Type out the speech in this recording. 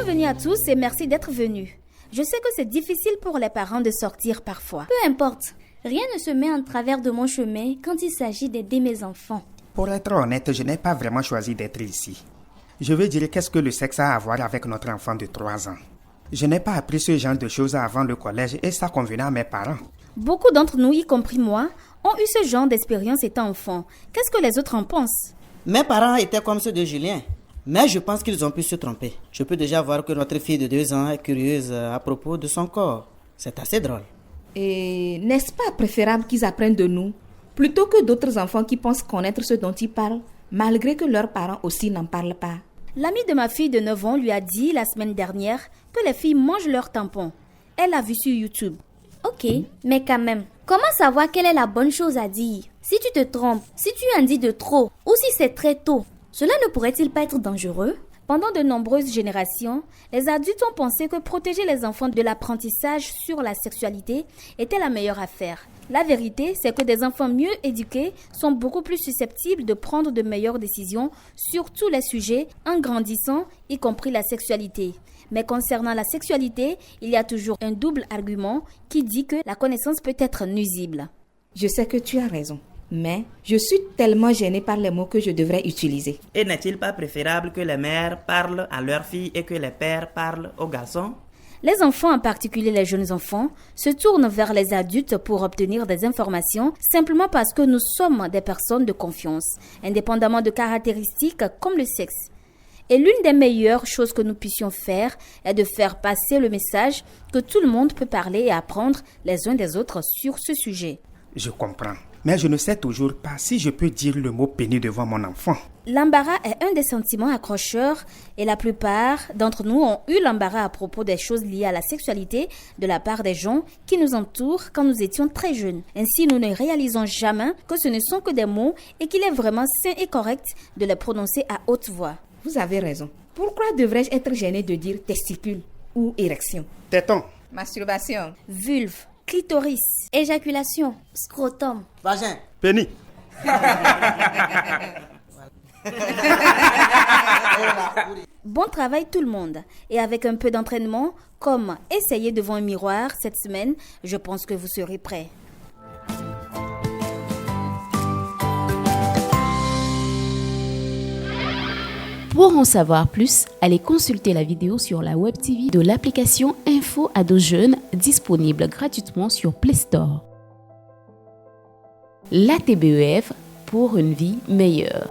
Bienvenue à tous et merci d'être venus. Je sais que c'est difficile pour les parents de sortir parfois. Peu importe, rien ne se met en travers de mon chemin quand il s'agit d'aider mes enfants. Pour être honnête, je n'ai pas vraiment choisi d'être ici. Je veux dire, qu'est-ce que le sexe a à voir avec notre enfant de 3 ans? Je n'ai pas appris ce genre de choses avant le collège et ça convenait à mes parents. Beaucoup d'entre nous, y compris moi, ont eu ce genre d'expérience étant enfant. Qu'est-ce que les autres en pensent? Mes parents étaient comme ceux de Julien, mais je pense qu'ils ont pu se tromper. Je peux déjà voir que notre fille de 2 ans est curieuse à propos de son corps. C'est assez drôle. Et n'est-ce pas préférable qu'ils apprennent de nous, plutôt que d'autres enfants qui pensent connaître ce dont ils parlent, malgré que leurs parents aussi n'en parlent pas? L'ami de ma fille de 9 ans lui a dit la semaine dernière que les filles mangent leurs tampons. Elle l'a vu sur YouTube. Ok, mais quand même, comment savoir quelle est la bonne chose à dire? Si tu te trompes, si tu en dis de trop, ou si c'est très tôt, cela ne pourrait-il pas être dangereux? Pendant de nombreuses générations, les adultes ont pensé que protéger les enfants de l'apprentissage sur la sexualité était la meilleure affaire. La vérité, c'est que des enfants mieux éduqués sont beaucoup plus susceptibles de prendre de meilleures décisions sur tous les sujets en grandissant, y compris la sexualité. Mais concernant la sexualité, il y a toujours un double argument qui dit que la connaissance peut être nuisible. Je sais que tu as raison, mais je suis tellement gênée par les mots que je devrais utiliser. Et n'est-il pas préférable que les mères parlent à leurs filles et que les pères parlent aux garçons? Les enfants, en particulier les jeunes enfants, se tournent vers les adultes pour obtenir des informations simplement parce que nous sommes des personnes de confiance, indépendamment de caractéristiques comme le sexe. Et l'une des meilleures choses que nous puissions faire est de faire passer le message que tout le monde peut parler et apprendre les uns des autres sur ce sujet. Je comprends, mais je ne sais toujours pas si je peux dire le mot pénis devant mon enfant. L'embarras est un des sentiments accrocheurs et la plupart d'entre nous ont eu l'embarras à propos des choses liées à la sexualité de la part des gens qui nous entourent quand nous étions très jeunes. Ainsi, nous ne réalisons jamais que ce ne sont que des mots et qu'il est vraiment sain et correct de les prononcer à haute voix. Vous avez raison. Pourquoi devrais-je être gênée de dire testicule ou érection? Téton. Masturbation. Vulve, clitoris, Éjaculation, scrotum. Vagin. Pénis. Bon travail tout le monde. Et avec un peu d'entraînement, comme essayer devant un miroir cette semaine, je pense que vous serez prêts. Pour en savoir plus, allez consulter la vidéo sur la web TV de l'application Info Ado Jeunes disponible gratuitement sur Play Store. La TBEF pour une vie meilleure.